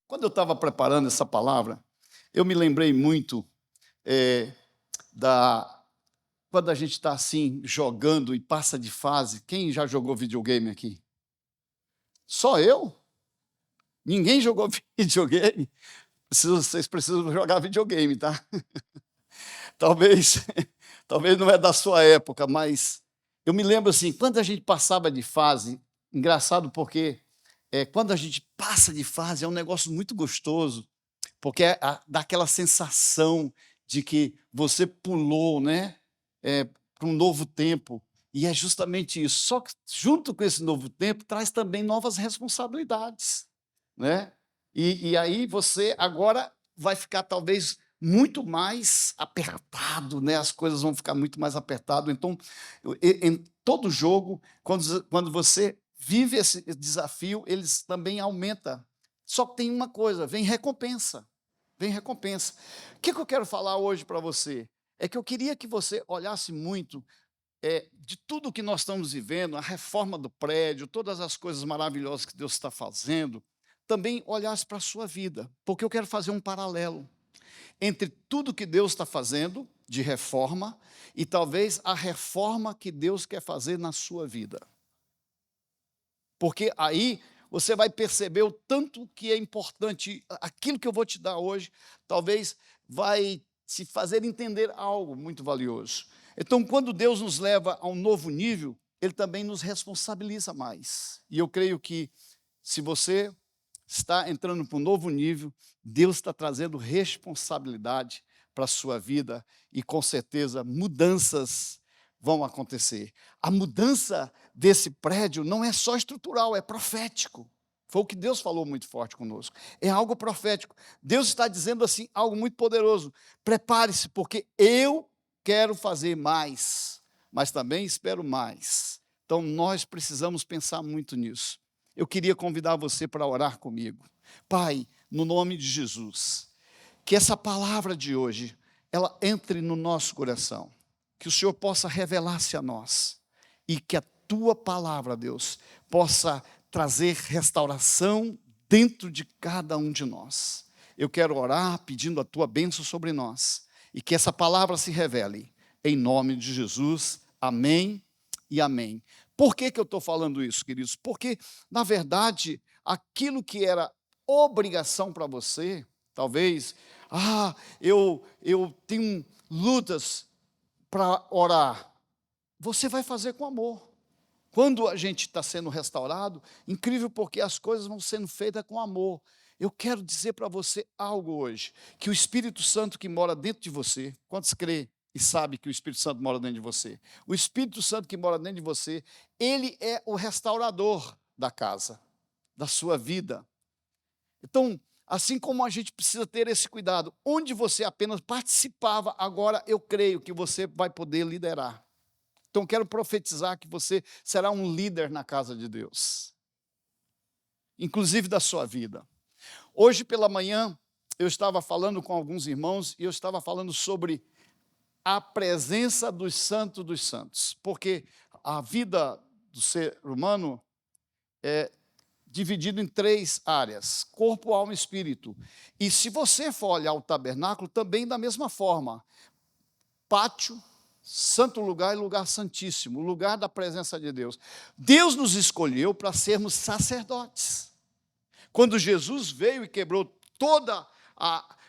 Quando eu estava preparando essa palavra, eu me lembrei muito eh, da quando a gente está assim jogando e passa de fase. Quem já jogou videogame aqui? Só eu? Ninguém jogou videogame? Vocês precisam jogar videogame, tá? Talvez, talvez não é da sua época, mas eu me lembro assim, quando a gente passava de fase, engraçado porque quando a gente passa de fase é um negócio muito gostoso, porque dá aquela sensação de que você pulou, né, para um novo tempo. E é justamente isso. Só que junto com esse novo tempo traz também novas responsabilidades, né? E aí você agora vai ficar talvez muito mais apertado, né? As coisas vão ficar muito mais apertado. Então, em todo jogo, quando você vive esse desafio, eles também aumenta. Só que tem uma coisa, vem recompensa. Vem recompensa. O que eu quero falar hoje para você? É que eu queria que você olhasse muito de tudo que nós estamos vivendo, a reforma do prédio, todas as coisas maravilhosas que Deus está fazendo, também olhasse para a sua vida, porque eu quero fazer um paralelo entre tudo que Deus está fazendo de reforma e talvez a reforma que Deus quer fazer na sua vida. Porque aí você vai perceber o tanto que é importante aquilo que eu vou te dar hoje, talvez vai te fazer entender algo muito valioso. Então, quando Deus nos leva a um novo nível, Ele também nos responsabiliza mais. E eu creio que se você está entrando para um novo nível, Deus está trazendo responsabilidade para a sua vida e, com certeza, mudanças vão acontecer. A mudança desse prédio não é só estrutural, é profético. Foi o que Deus falou muito forte conosco. É algo profético. Deus está dizendo assim algo muito poderoso. Prepare-se, porque eu quero fazer mais, mas também espero mais. Então nós precisamos pensar muito nisso. Eu queria convidar você para orar comigo. Pai, no nome de Jesus, que essa palavra de hoje, ela entre no nosso coração, que o Senhor possa revelar-se a nós e que a tua palavra, Deus, possa trazer restauração dentro de cada um de nós. Eu quero orar pedindo a tua bênção sobre nós e que essa palavra se revele em nome de Jesus. Amém e amém. Por que eu estou falando isso, queridos? Porque, na verdade, aquilo que era obrigação para você, talvez, eu tenho lutas para orar. Você vai fazer com amor. Quando a gente está sendo restaurado, incrível porque as coisas vão sendo feitas com amor. Eu quero dizer para você algo hoje, que o Espírito Santo que mora dentro de você, quantos crê e sabe que o Espírito Santo mora dentro de você? O Espírito Santo que mora dentro de você, ele é o restaurador da casa, da sua vida. Então, assim como a gente precisa ter esse cuidado, onde você apenas participava, agora eu creio que você vai poder liderar. Então, quero profetizar que você será um líder na casa de Deus, inclusive da sua vida. Hoje pela manhã, eu estava falando com alguns irmãos e eu estava falando sobre a presença dos santos, porque a vida do ser humano é dividida em 3 áreas: corpo, alma e espírito. E se você for olhar o tabernáculo, também da mesma forma: pátio, santo lugar e lugar santíssimo, o lugar da presença de Deus. Deus nos escolheu para sermos sacerdotes. Quando Jesus veio e quebrou toda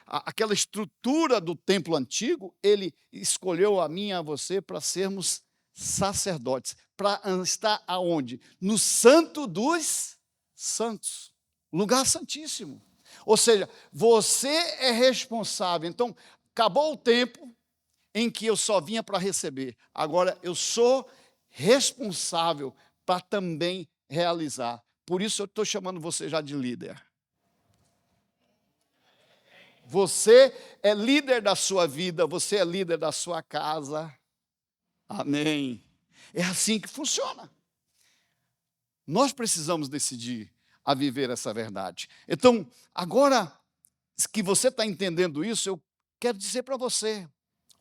aquela estrutura do templo antigo, ele escolheu a mim e a você para sermos sacerdotes. Para estar aonde? No santo dos santos, lugar santíssimo. Ou seja, você é responsável. Então, acabou o tempo em que eu só vinha para receber. Agora eu sou responsável para também realizar. Por isso eu estou chamando você já de líder. Você é líder da sua vida, você é líder da sua casa. Amém. É assim que funciona. Nós precisamos decidir a viver essa verdade. Então, agora que você está entendendo isso, eu quero dizer para você,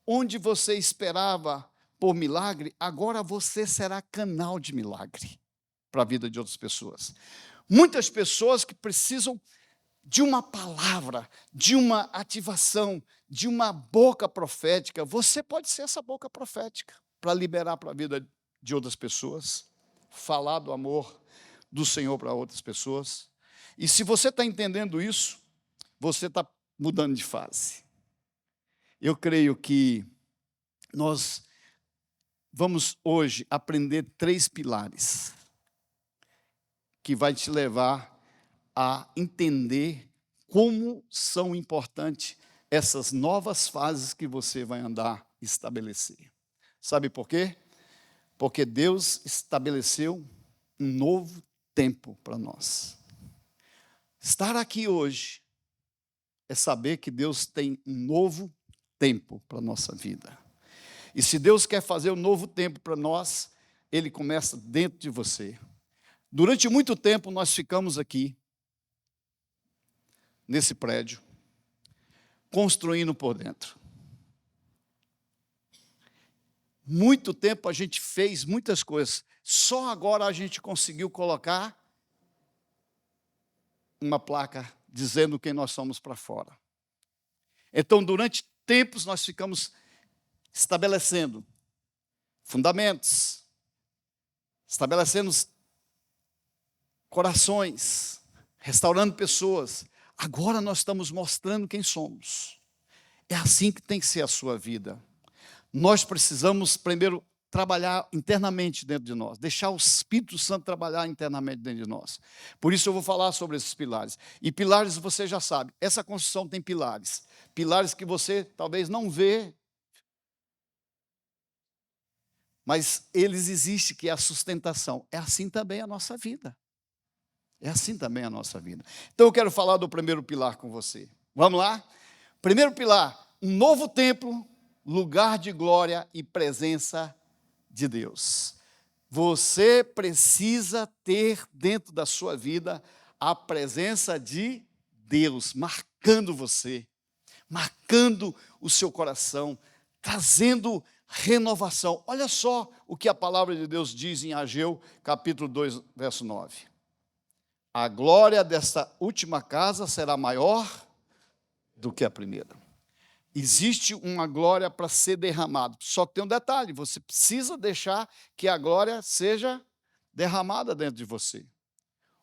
onde você esperava por milagre, agora você será canal de milagre para a vida de outras pessoas. Muitas pessoas que precisam de uma palavra, de uma ativação, de uma boca profética. Você pode ser essa boca profética para liberar para a vida de outras pessoas, falar do amor do Senhor para outras pessoas. E se você está entendendo isso, você está mudando de fase. Eu creio que nós vamos hoje aprender 3 pilares que vai te levar a entender como são importantes essas novas fases que você vai andar e estabelecer. Sabe por quê? Porque Deus estabeleceu um novo tempo para nós. Estar aqui hoje é saber que Deus tem um novo tempo para a nossa vida. E se Deus quer fazer um novo tempo para nós, Ele começa dentro de você. Durante muito tempo nós ficamos aqui, nesse prédio, construindo por dentro. Muito tempo a gente fez muitas coisas. Só agora a gente conseguiu colocar uma placa dizendo quem nós somos para fora. Então, durante tempos, nós ficamos estabelecendo fundamentos, estabelecendo corações, restaurando pessoas. Agora nós estamos mostrando quem somos. É assim que tem que ser a sua vida. Nós precisamos primeiro trabalhar internamente dentro de nós, deixar o Espírito Santo trabalhar internamente dentro de nós. Por isso eu vou falar sobre esses pilares. E pilares você já sabe, essa construção tem pilares. Pilares que você talvez não vê, mas eles existem, que é a sustentação. É assim também a nossa vida. É assim também a nossa vida. Então eu quero falar do primeiro pilar com você. Vamos lá? Primeiro pilar, um novo templo, lugar de glória e presença de Deus. Você precisa ter dentro da sua vida a presença de Deus, marcando você, marcando o seu coração, trazendo renovação. Olha só o que a palavra de Deus diz em Ageu, capítulo 2, verso 9. A glória desta última casa será maior do que a primeira. Existe uma glória para ser derramada. Só que tem um detalhe, você precisa deixar que a glória seja derramada dentro de você.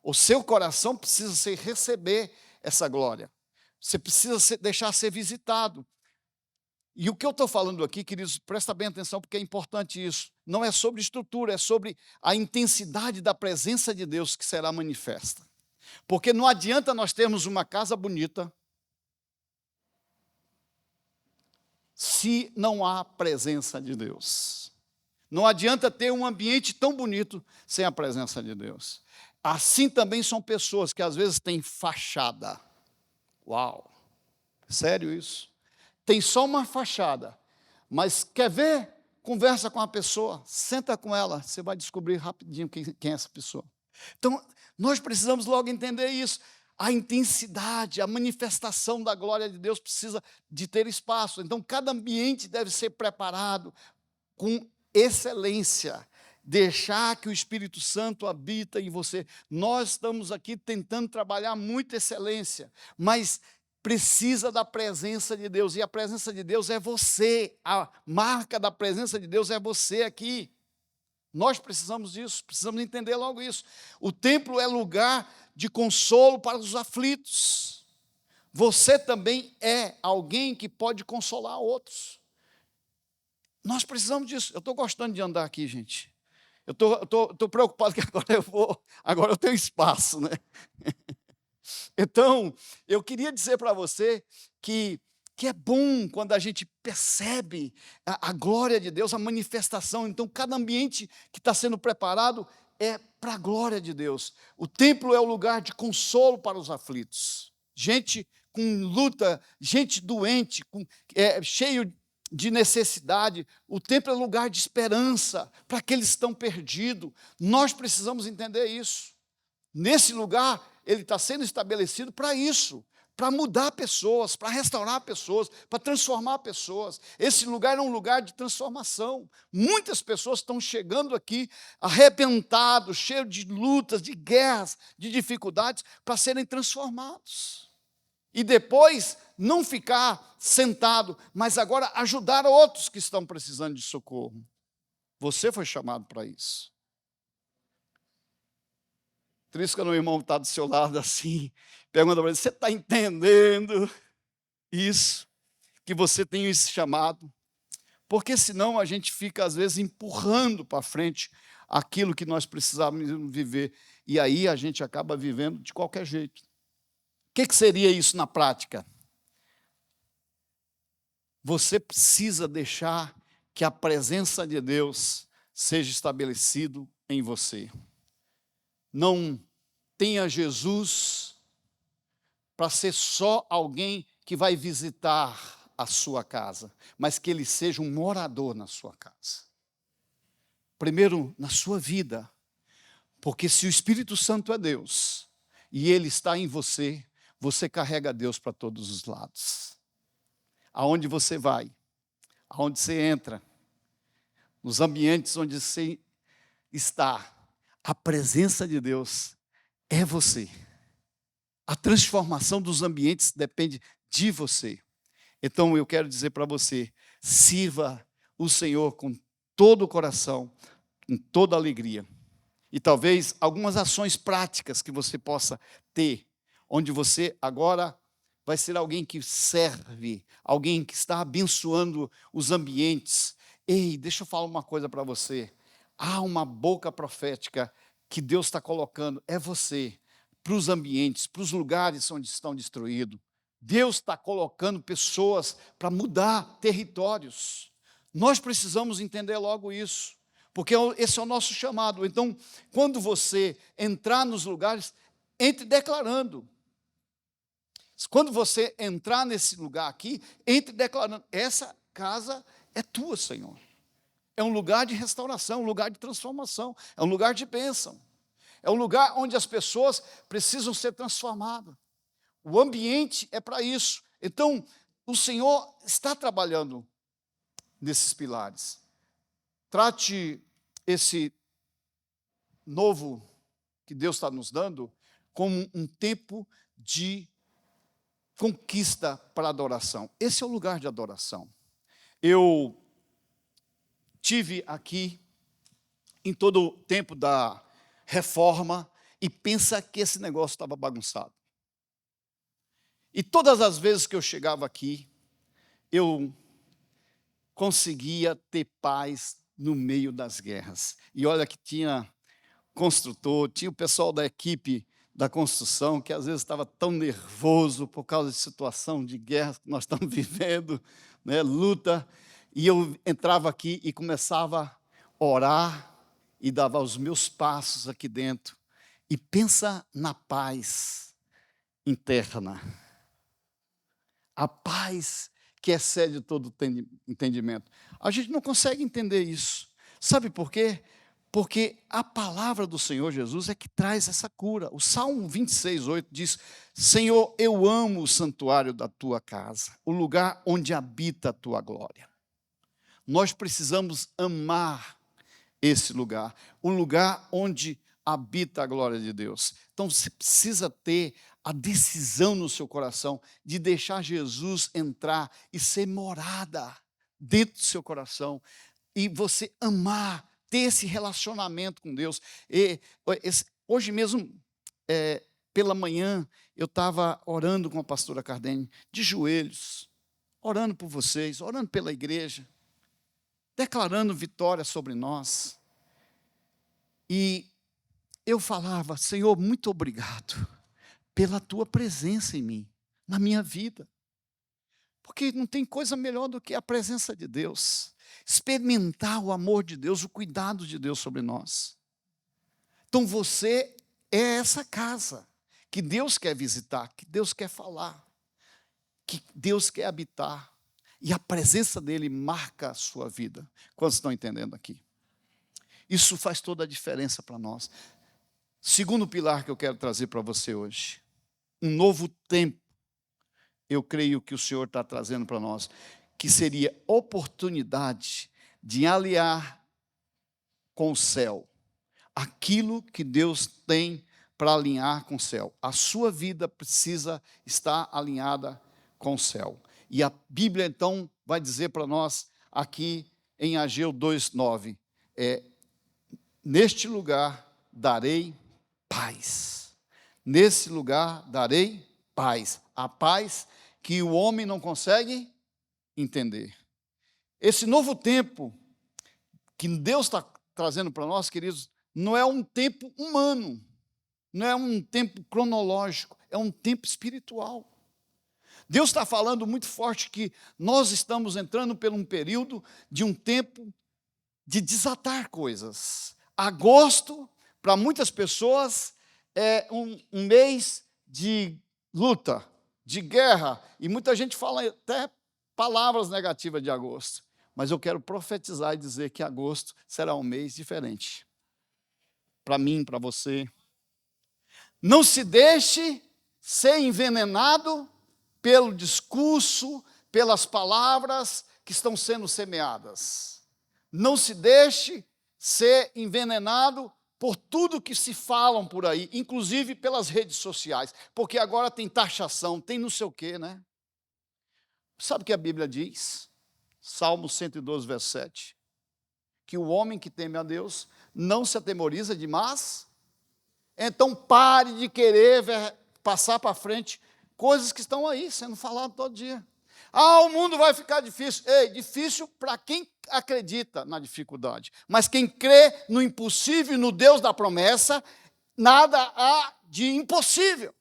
O seu coração precisa receber essa glória. Você precisa deixar ser visitado. E o que eu estou falando aqui, queridos, presta bem atenção, porque é importante isso. Não é sobre estrutura, é sobre a intensidade da presença de Deus que será manifesta. Porque não adianta nós termos uma casa bonita se não há presença de Deus. Não adianta ter um ambiente tão bonito sem a presença de Deus. Assim também são pessoas que às vezes têm fachada. Uau! Sério isso? Tem só uma fachada, mas quer ver? Conversa com a pessoa, senta com ela, você vai descobrir rapidinho quem é essa pessoa. Então, nós precisamos logo entender isso. A intensidade, a manifestação da glória de Deus precisa de ter espaço. Então, cada ambiente deve ser preparado com excelência. Deixar que o Espírito Santo habita em você. Nós estamos aqui tentando trabalhar muita excelência, mas precisa da presença de Deus. E a presença de Deus é você. A marca da presença de Deus é você aqui. Nós precisamos disso, precisamos entender logo isso. O templo é lugar de consolo para os aflitos. Você também é alguém que pode consolar outros. Nós precisamos disso. Eu estou gostando de andar aqui, gente. Eu estou preocupado que agora eu tenho espaço, né? Então, eu queria dizer para você que é bom quando a gente percebe a glória de Deus, a manifestação. Então, cada ambiente que está sendo preparado é para a glória de Deus. O templo é o lugar de consolo para os aflitos. Gente com luta, gente doente, cheio de necessidade. O templo é lugar de esperança para aqueles que estão perdidos. Nós precisamos entender isso. Nesse lugar, ele está sendo estabelecido para isso, para mudar pessoas, para restaurar pessoas, para transformar pessoas. Esse lugar é um lugar de transformação. Muitas pessoas estão chegando aqui arrebentados, cheios de lutas, de guerras, de dificuldades, para serem transformados. E depois não ficar sentado, mas agora ajudar outros que estão precisando de socorro. Você foi chamado para isso. Trisca no irmão está do seu lado assim, pergunta para ele: você está entendendo isso? Que você tem esse chamado? Porque senão a gente fica, às vezes, empurrando para frente aquilo que nós precisávamos viver. E aí a gente acaba vivendo de qualquer jeito. O que seria isso na prática? Você precisa deixar que a presença de Deus seja estabelecido em você. Não tenha Jesus para ser só alguém que vai visitar a sua casa, mas que ele seja um morador na sua casa. Primeiro, na sua vida, porque se o Espírito Santo é Deus e ele está em você, você carrega Deus para todos os lados. Aonde você vai, aonde você entra, nos ambientes onde você está, a presença de Deus é você. A transformação dos ambientes depende de você. Então eu quero dizer para você, sirva o Senhor com todo o coração, com toda a alegria. E talvez algumas ações práticas que você possa ter, onde você agora vai ser alguém que serve, alguém que está abençoando os ambientes. Ei, deixa eu falar uma coisa para você. Há uma boca profética que Deus está colocando, é você, para os ambientes, para os lugares onde estão destruídos. Deus está colocando pessoas para mudar territórios. Nós precisamos entender logo isso, porque esse é o nosso chamado. Então, quando você entrar nos lugares, entre declarando. Quando você entrar nesse lugar aqui, entre declarando: essa casa é tua, Senhor. É um lugar de restauração, um lugar de transformação, é um lugar de bênção. É um lugar onde as pessoas precisam ser transformadas. O ambiente é para isso. Então, o Senhor está trabalhando nesses pilares. Trate esse novo que Deus está nos dando como um tempo de conquista para adoração. Esse é o lugar de adoração. Eu tive aqui em todo o tempo da reforma e pensa que esse negócio estava bagunçado. E todas as vezes que eu chegava aqui, eu conseguia ter paz no meio das guerras. E olha que tinha construtor, tinha o pessoal da equipe da construção, que às vezes estava tão nervoso por causa de situação de guerra que nós estamos vivendo, né, luta. E eu entrava aqui e começava a orar e dava os meus passos aqui dentro. E pensa na paz interna. A paz que excede todo entendimento. A gente não consegue entender isso. Sabe por quê? Porque a palavra do Senhor Jesus é que traz essa cura. O Salmo 26:8 diz: Senhor, eu amo o santuário da tua casa, o lugar onde habita a tua glória. Nós precisamos amar esse lugar, o lugar onde habita a glória de Deus. Então você precisa ter a decisão no seu coração de deixar Jesus entrar e ser morada dentro do seu coração, e você amar, ter esse relacionamento com Deus. Hoje mesmo, pela manhã, eu estava orando com a pastora Cardene, de joelhos, orando por vocês, orando pela igreja, declarando vitória sobre nós. E eu falava: Senhor, muito obrigado pela tua presença em mim, na minha vida. Porque não tem coisa melhor do que a presença de Deus. Experimentar o amor de Deus, o cuidado de Deus sobre nós. Então você é essa casa que Deus quer visitar, que Deus quer falar, que Deus quer habitar. E a presença dele marca a sua vida. Quantos estão entendendo aqui? Isso faz toda a diferença para nós. Segundo pilar que eu quero trazer para você hoje. Um novo tempo, eu creio que o Senhor está trazendo para nós, que seria oportunidade de aliar com o céu aquilo que Deus tem para alinhar com o céu. A sua vida precisa estar alinhada com o céu. E a Bíblia, então, vai dizer para nós aqui em Ageu 2:9, neste lugar darei paz. Nesse lugar darei paz. A paz que o homem não consegue entender. Esse novo tempo que Deus está trazendo para nós, queridos, não é um tempo humano, não é um tempo cronológico, é um tempo espiritual. Deus está falando muito forte que nós estamos entrando por um período de um tempo de desatar coisas. Agosto, para muitas pessoas, é um mês de luta, de guerra, e muita gente fala até palavras negativas de agosto. Mas eu quero profetizar e dizer que agosto será um mês diferente. Para mim, para você. Não se deixe ser envenenado pelo discurso, pelas palavras que estão sendo semeadas. Não se deixe ser envenenado por tudo que se falam por aí, inclusive pelas redes sociais, porque agora tem taxação, tem não sei o quê, né? Sabe o que a Bíblia diz? Salmo 112, verso 7. Que o homem que teme a Deus não se atemoriza de más. Então pare de querer passar para frente coisas que estão aí, sendo faladas todo dia. O mundo vai ficar difícil. Ei, difícil para quem acredita na dificuldade. Mas quem crê no impossível e no Deus da promessa, nada há de impossível.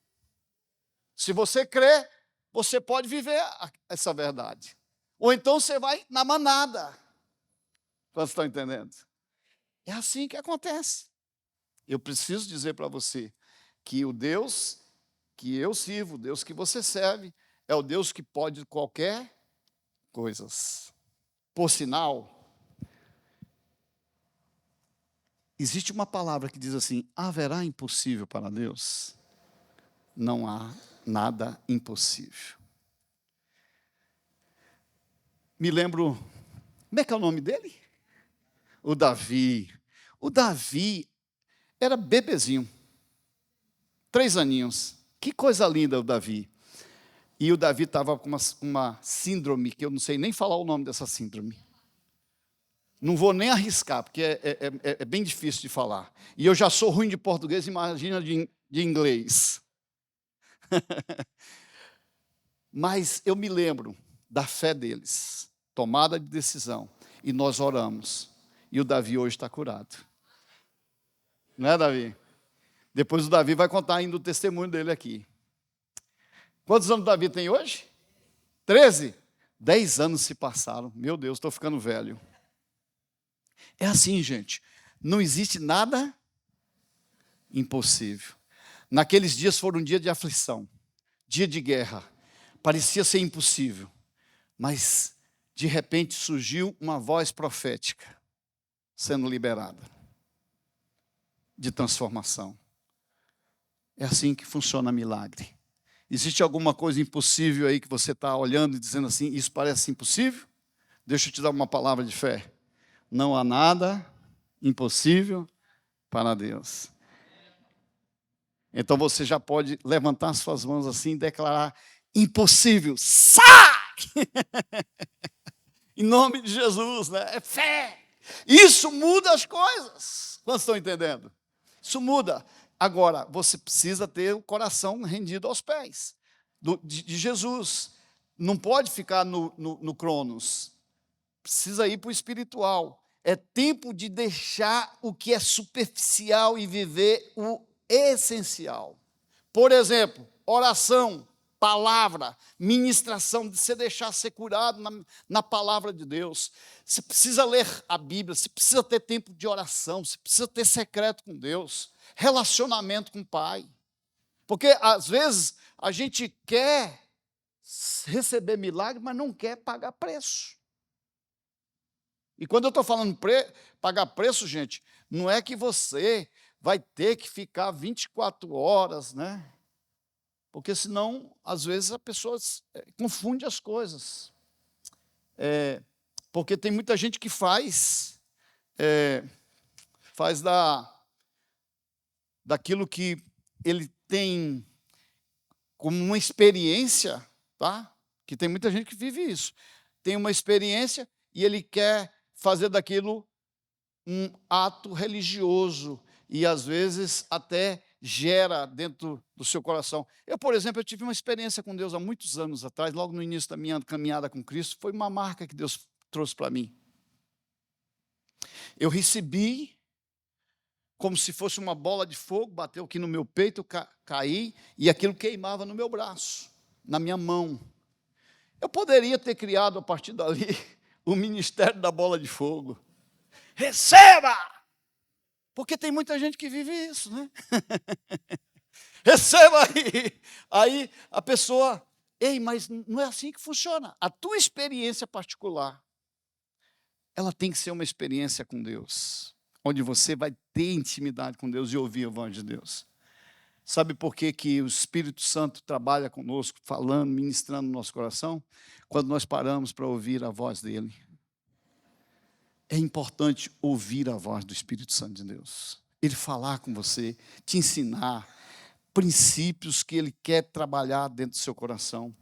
Se você crê, você pode viver essa verdade. Ou então você vai na manada. Vocês estão entendendo? É assim que acontece. Eu preciso dizer para você que o Deus que eu sirvo, o Deus que você serve, é o Deus que pode qualquer coisa. Por sinal, existe uma palavra que diz assim: haverá impossível para Deus? Não há nada impossível. Me lembro, como é que é o nome dele? O Davi. O Davi era bebezinho, 3 aninhos. Que coisa linda o Davi. E o Davi estava com uma síndrome, que eu não sei nem falar o nome dessa síndrome. Não vou nem arriscar, porque é bem difícil de falar. E eu já sou ruim de português, imagina de inglês. Mas eu me lembro da fé deles, tomada de decisão. E nós oramos. E o Davi hoje está curado. Não é, Davi? Depois o Davi vai contar ainda o testemunho dele aqui. Quantos anos o Davi tem hoje? 13? 10 anos se passaram. Meu Deus, estou ficando velho. É assim, gente. Não existe nada impossível. Naqueles dias foram um dia de aflição, dia de guerra. Parecia ser impossível. Mas, de repente, surgiu uma voz profética sendo liberada de transformação. É assim que funciona milagre. Existe alguma coisa impossível aí que você está olhando e dizendo assim, isso parece impossível? Deixa eu te dar uma palavra de fé. Não há nada impossível para Deus. Então você já pode levantar suas mãos assim e declarar: impossível, sai! Em nome de Jesus, né? É fé. Isso muda as coisas. Vocês estão entendendo? Isso muda. Agora, você precisa ter o coração rendido aos pés de Jesus. Não pode ficar no Cronos. Precisa ir para o espiritual. É tempo de deixar o que é superficial e viver o essencial. Por exemplo, oração, palavra, ministração, de você deixar ser curado na palavra de Deus. Você precisa ler a Bíblia, você precisa ter tempo de oração, você precisa ter secreto com Deus, relacionamento com o Pai. Porque, às vezes, a gente quer receber milagre, mas não quer pagar preço. E quando eu estou falando pagar preço, gente, não é que você vai ter que ficar 24 horas, né? Porque senão, às vezes, a pessoa confunde as coisas. Porque tem muita gente que faz daquilo que ele tem como uma experiência, tá? Que tem muita gente que vive isso. Tem uma experiência e ele quer fazer daquilo um ato religioso e às vezes até gera dentro do seu coração. Eu, por exemplo, eu tive uma experiência com Deus há muitos anos atrás, logo no início da minha caminhada com Cristo, foi uma marca que Deus trouxe para mim. Eu recebi como se fosse uma bola de fogo, bateu aqui no meu peito, caí, e aquilo queimava no meu braço, na minha mão. Eu poderia ter criado, a partir dali, o ministério da bola de fogo. Receba! Porque tem muita gente que vive isso, né? Receba aí! Aí a pessoa, ei, mas não é assim que funciona. A tua experiência particular, ela tem que ser uma experiência com Deus, onde você vai ter intimidade com Deus e ouvir a voz de Deus. Sabe por que que o Espírito Santo trabalha conosco, falando, ministrando no nosso coração? Quando nós paramos para ouvir a voz dele. É importante ouvir a voz do Espírito Santo de Deus. Ele falar com você, te ensinar princípios que ele quer trabalhar dentro do seu coração.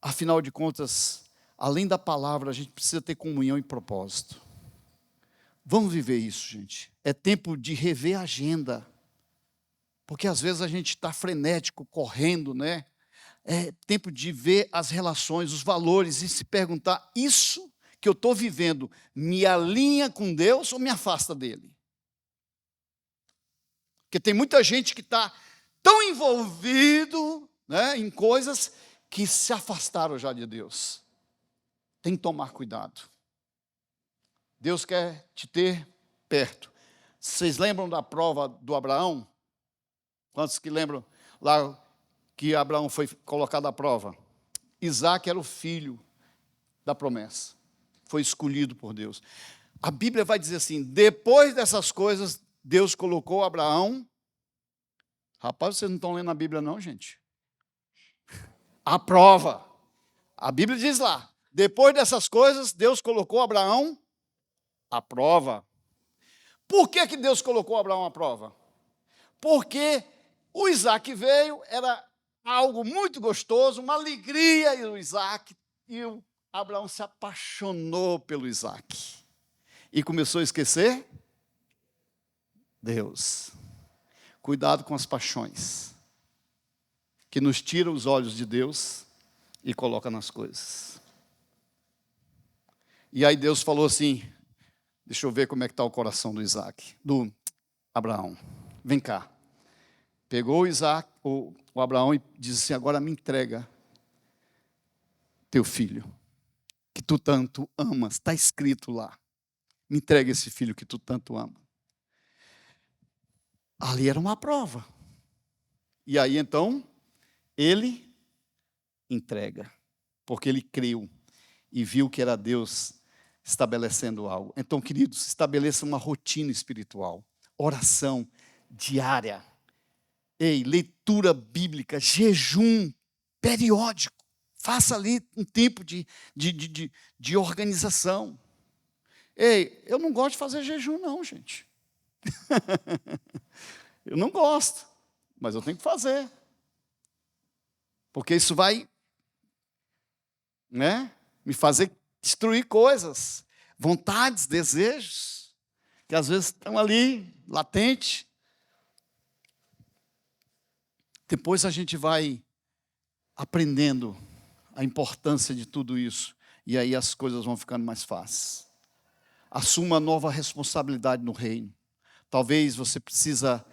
Afinal de contas, além da palavra, a gente precisa ter comunhão e propósito. Vamos viver isso, gente. É tempo de rever a agenda. Porque às vezes a gente está frenético, correndo, né? É tempo de ver as relações, os valores e se perguntar: isso que eu estou vivendo me alinha com Deus ou me afasta dele? Porque tem muita gente que está tão envolvido, né, em coisas que se afastaram já de Deus. Tem que tomar cuidado. Deus quer te ter perto. Vocês lembram da prova do Abraão? Quantos que lembram lá que Abraão foi colocado à prova? Isaac era o filho da promessa. Foi escolhido por Deus. A Bíblia vai dizer assim, depois dessas coisas, Deus colocou Abraão. Rapaz, vocês não estão lendo a Bíblia não, gente? A prova. A Bíblia diz lá, depois dessas coisas, Deus colocou Abraão à prova. Por que que Deus colocou Abraão à prova? Porque o Isaac veio, era algo muito gostoso, uma alegria, e o Isaac, e o Abraão se apaixonou pelo Isaac. E começou a esquecer Deus. Cuidado com as paixões, que nos tira os olhos de Deus e coloca nas coisas. E aí Deus falou assim, deixa eu ver como é que está o coração do Isaac, do Abraão. Vem cá. Pegou o Abraão e disse assim, agora me entrega teu filho, que tu tanto amas. Está escrito lá. Me entrega esse filho que tu tanto ama. Ali era uma prova. E aí então, ele entrega. Porque ele creu e viu que era Deus estabelecendo algo. Então, queridos, estabeleça uma rotina espiritual. Oração diária. Ei, leitura bíblica, jejum periódico. Faça ali um tempo de organização. Ei, eu não gosto de fazer jejum não, gente. Eu não gosto, mas eu tenho que fazer. Porque isso vai, né, me fazer destruir coisas, vontades, desejos, que às vezes estão ali, latentes. Depois a gente vai aprendendo a importância de tudo isso. E aí as coisas vão ficando mais fáceis. Assuma nova responsabilidade no reino. Talvez você precisa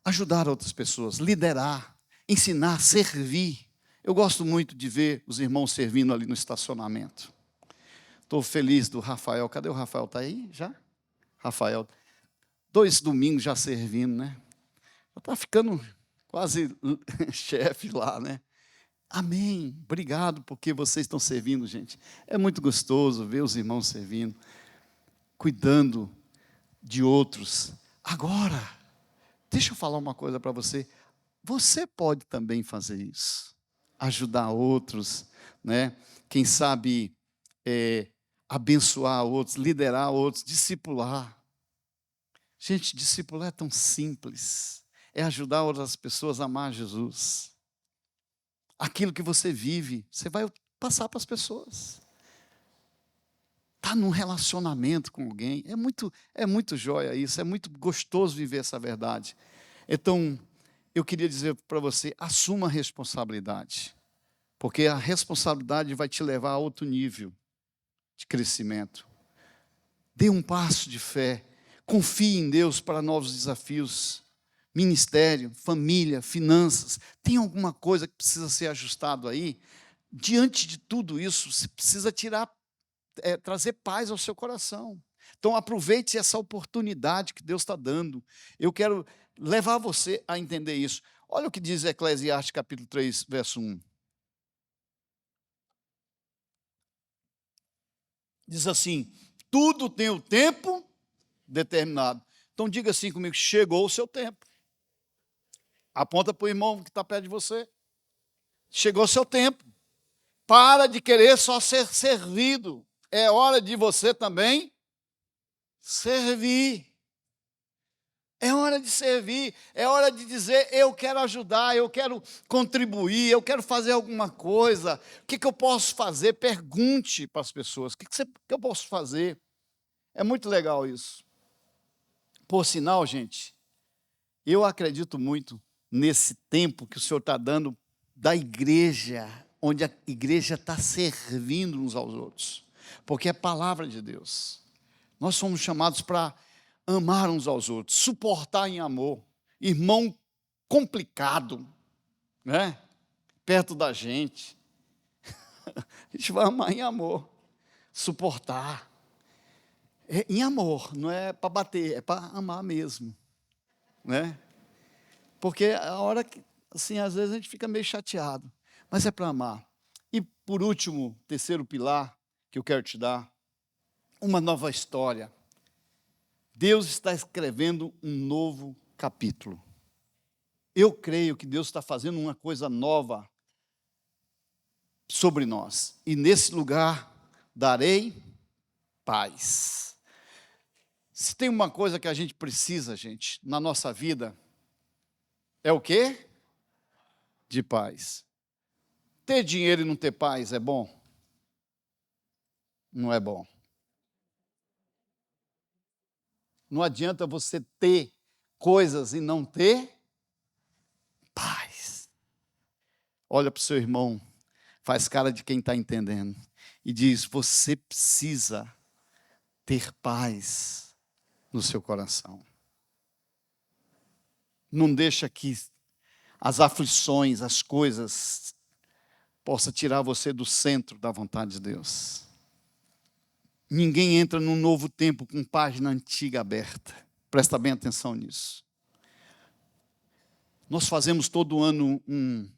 ajudar outras pessoas, liderar, ensinar, servir. Eu gosto muito de ver os irmãos servindo ali no estacionamento. Estou feliz do Rafael. Cadê o Rafael? Está aí já? Rafael. 2 domingos já servindo, né? Está ficando quase chefe lá, né? Amém. Obrigado porque vocês estão servindo, gente. É muito gostoso ver os irmãos servindo, cuidando de outros. Agora, deixa eu falar uma coisa para você. Você pode também fazer isso. Ajudar outros, né? Quem sabe abençoar outros, liderar outros, discipular. Gente, discipular é tão simples. é ajudar outras pessoas a amar Jesus. Aquilo que você vive, você vai passar para as pessoas. Está num relacionamento com alguém, é muito joia isso, é muito gostoso viver essa verdade. Então, eu queria dizer para você, assuma a responsabilidade, porque a responsabilidade vai te levar a outro nível de crescimento. Dê um passo de fé, confie em Deus para novos desafios, ministério, família, finanças. Tem alguma coisa que precisa ser ajustado aí? Diante de tudo isso, você precisa trazer paz ao seu coração. Então aproveite essa oportunidade que Deus está dando. Eu quero levar você a entender isso. Olha o que diz Eclesiastes capítulo 3, verso 1. Diz assim: tudo tem o tempo determinado. Então diga assim comigo: chegou o seu tempo. Aponta para o irmão que está perto de você. Chegou o seu tempo. Para de querer só ser servido. É hora de você também servir. É hora de servir. É hora de dizer: eu quero ajudar, eu quero contribuir, eu quero fazer alguma coisa. O que eu posso fazer? Pergunte para as pessoas: o que eu posso fazer? É muito legal isso. Por sinal, gente, eu acredito muito nesse tempo que o Senhor está dando da igreja, onde a igreja está servindo uns aos outros, porque é palavra de Deus. Nós somos chamados para amar uns aos outros, suportar em amor. Irmão complicado, né? Perto da gente, a gente vai amar em amor, suportar. É em amor, não é para bater, é para amar mesmo, né? Porque a hora que, assim, às vezes a gente fica meio chateado, mas é para amar. E por último, terceiro pilar que eu quero te dar, uma nova história. Deus está escrevendo um novo capítulo. Eu creio que Deus está fazendo uma coisa nova sobre nós. E nesse lugar darei paz. Se tem uma coisa que a gente precisa, gente, na nossa vida, é o quê? De paz. Ter dinheiro e não ter paz é bom? Não é bom. Não adianta você ter coisas e não ter paz. Olha para o seu irmão, faz cara de quem está entendendo, e diz: você precisa ter paz no seu coração. Não deixa que as aflições, as coisas, possa tirar você do centro da vontade de Deus. Ninguém entra num novo tempo com página antiga aberta. Presta bem atenção nisso. Nós fazemos todo ano um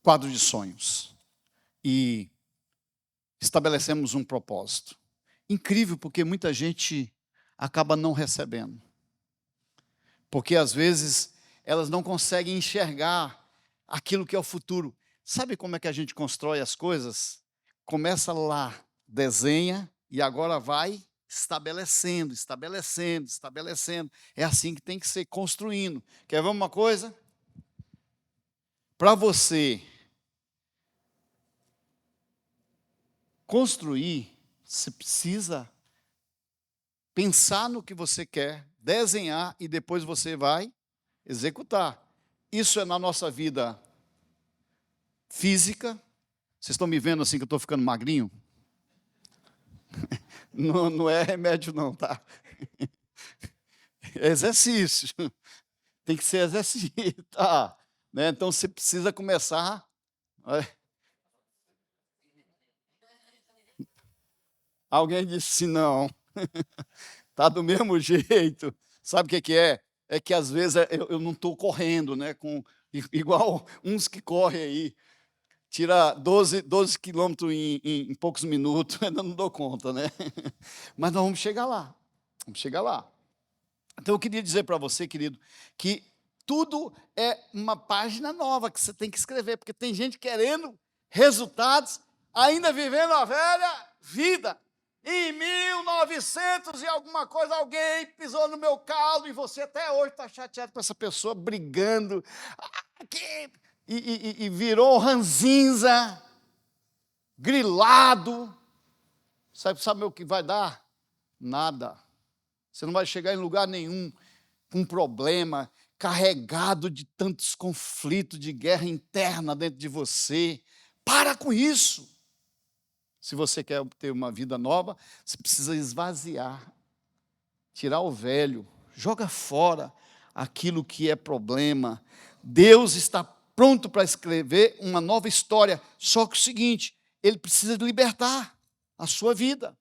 quadro de sonhos e estabelecemos um propósito. Incrível, porque muita gente acaba não recebendo. Porque às vezes elas não conseguem enxergar aquilo que é o futuro. Sabe como é que a gente constrói as coisas? Começa lá, desenha e agora vai estabelecendo. É assim que tem que ser, construindo. Quer ver uma coisa? Para você construir, você precisa pensar no que você quer, desenhar e depois você vai executar. Isso é na nossa vida física. Vocês estão me vendo assim que eu estou ficando magrinho? Não é remédio não, tá? É exercício. Tem que ser exercitar, né? Então você precisa começar. Alguém disse não. Tá do mesmo jeito. Sabe o que é? É que às vezes eu não estou correndo, né? Igual uns que correm aí. Tira 12 quilômetros em poucos minutos, ainda não dou conta, né? Mas nós vamos chegar lá. Então eu queria dizer para você, querido, que tudo é uma página nova que você tem que escrever, porque tem gente querendo resultados, ainda vivendo a velha vida. em 1900 e alguma coisa, alguém pisou no meu calo e você até hoje está chateado com essa pessoa, brigando, e virou ranzinza, grilado. Sabe o que vai dar? Nada. Você não vai chegar em lugar nenhum com problema, carregado de tantos conflitos, de guerra interna dentro de você. Para com isso. Se você quer ter uma vida nova, você precisa esvaziar, tirar o velho, joga fora aquilo que é problema. Deus está pronto para escrever uma nova história, só que o seguinte, Ele precisa libertar a sua vida.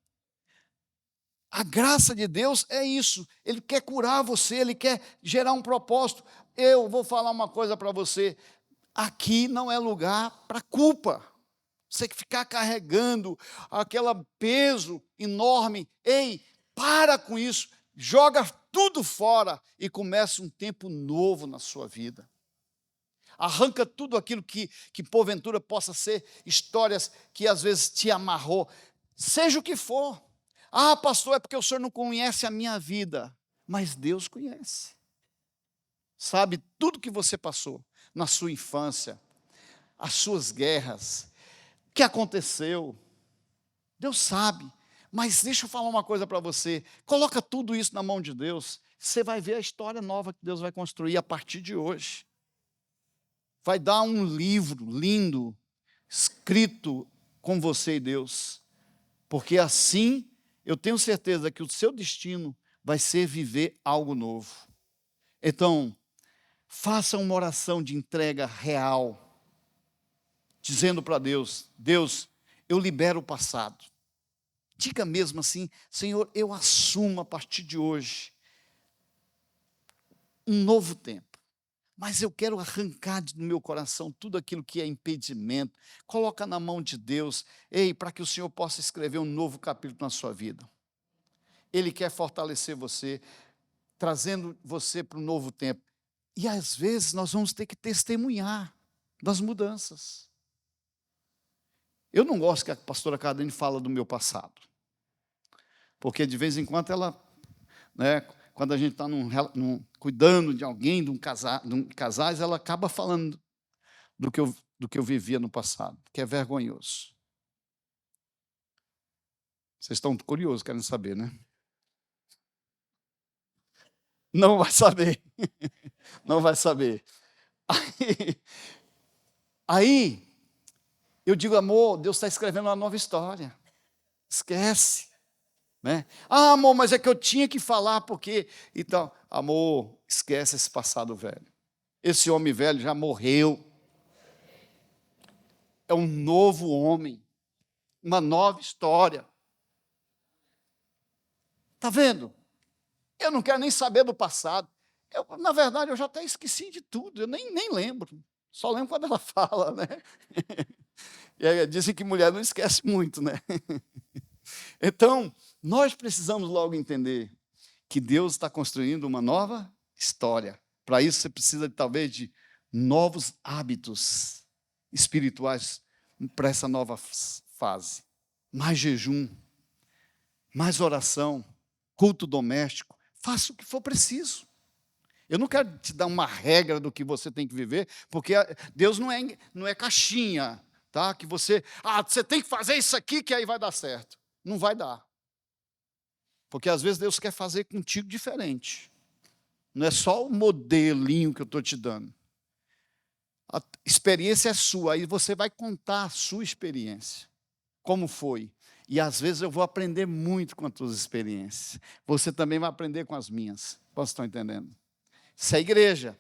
A graça de Deus é isso, Ele quer curar você, Ele quer gerar um propósito. Eu vou falar uma coisa para você, aqui não é lugar para culpa. Você ficar carregando aquele peso enorme, ei, para com isso, joga tudo fora e começa um tempo novo na sua vida. Arranca tudo aquilo que porventura possa ser histórias que às vezes te amarrou, seja o que for. Ah, pastor, é porque o senhor não conhece a minha vida, mas Deus conhece. Sabe tudo que você passou na sua infância, as suas guerras, o que aconteceu, Deus sabe, mas deixa eu falar uma coisa para você, coloca tudo isso na mão de Deus, você vai ver a história nova que Deus vai construir a partir de hoje, vai dar um livro lindo, escrito com você e Deus, porque assim, eu tenho certeza que o seu destino vai ser viver algo novo. Então, faça uma oração de entrega real, dizendo para Deus, Deus, eu libero o passado. Diga mesmo assim, Senhor, eu assumo a partir de hoje um novo tempo. Mas eu quero arrancar do meu coração tudo aquilo que é impedimento. Coloca na mão de Deus, para que o Senhor possa escrever um novo capítulo na sua vida. Ele quer fortalecer você, trazendo você para um novo tempo. E às vezes nós vamos ter que testemunhar das mudanças. Eu não gosto que a pastora Cardene fala do meu passado, porque de vez em quando ela, quando a gente está cuidando de alguém, de um casais, ela acaba falando do que eu vivia no passado, que é vergonhoso. Vocês estão curiosos, querem saber, né? Não vai saber, não vai saber. Aí eu digo, amor, Deus está escrevendo uma nova história. Esquece. Né? Ah, amor, mas é que eu tinha que falar porque... Então, amor, esquece esse passado velho. Esse homem velho já morreu. É um novo homem. Uma nova história. Está vendo? Eu não quero nem saber do passado. Na verdade, eu já até esqueci de tudo. Eu nem lembro. Só lembro quando ela fala, né? E aí, dizem que mulher não esquece muito, né? Então, nós precisamos logo entender que Deus está construindo uma nova história. Para isso, você precisa, talvez, de novos hábitos espirituais para essa nova fase. Mais jejum, mais oração, culto doméstico. Faça o que for preciso. Eu não quero te dar uma regra do que você tem que viver, porque Deus não é caixinha, tá? Que você tem que fazer isso aqui que aí vai dar certo. Não vai dar. Porque às vezes Deus quer fazer contigo diferente. Não é só o modelinho que eu estou te dando. A experiência é sua, aí você vai contar a sua experiência. Como foi? E às vezes eu vou aprender muito com as tuas experiências. Você também vai aprender com as minhas. Vocês estão entendendo? Isso é igreja.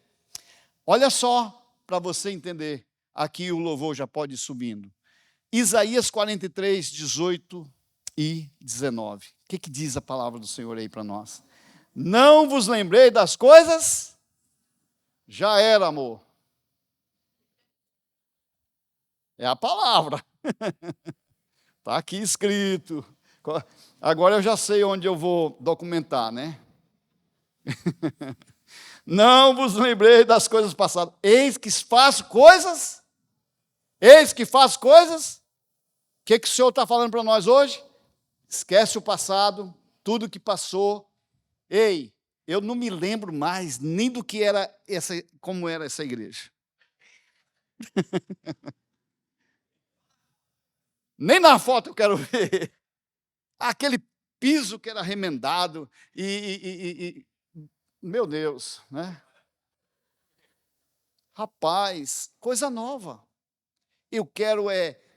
Olha só, para você entender. Aqui o louvor já pode ir subindo. Isaías 43, 18 e 19. O que diz a palavra do Senhor aí para nós? Não vos lembrei das coisas? Já era, amor. É a palavra. Está aqui escrito. Agora eu já sei onde eu vou documentar, né? Não vos lembrei das coisas passadas. Eis que faço coisas. Eis que faço coisas. O que o Senhor está falando para nós hoje? Esquece o passado, tudo que passou. Ei, eu não me lembro mais nem do que era como era essa igreja. Nem na foto eu quero ver. Aquele piso que era remendado meu Deus, né? Rapaz, coisa nova. Eu quero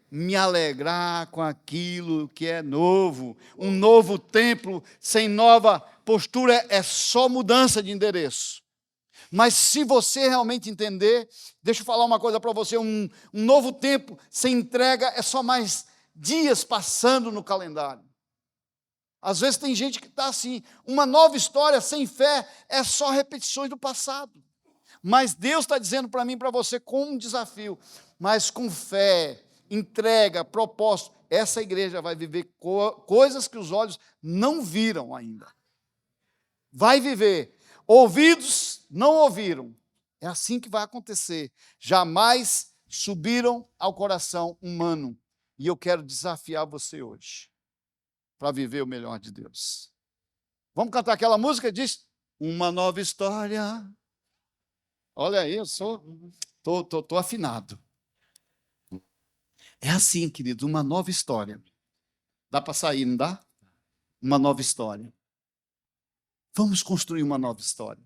me alegrar com aquilo que é novo. Um novo templo sem nova postura é só mudança de endereço. Mas se você realmente entender, deixa eu falar uma coisa para você, um novo tempo sem entrega é só mais dias passando no calendário. Às vezes tem gente que está assim, uma nova história sem fé é só repetições do passado. Mas Deus está dizendo para mim e para você com um desafio, mas com fé, entrega, propósito, essa igreja vai viver coisas que os olhos não viram ainda. Vai viver. Ouvidos não ouviram. É assim que vai acontecer. Jamais subiram ao coração humano. E eu quero desafiar você hoje para viver o melhor de Deus. Vamos cantar aquela música que diz: uma nova história. Olha aí, eu tô afinado. É assim, querido, uma nova história. Dá para sair, não dá? Uma nova história. Vamos construir uma nova história.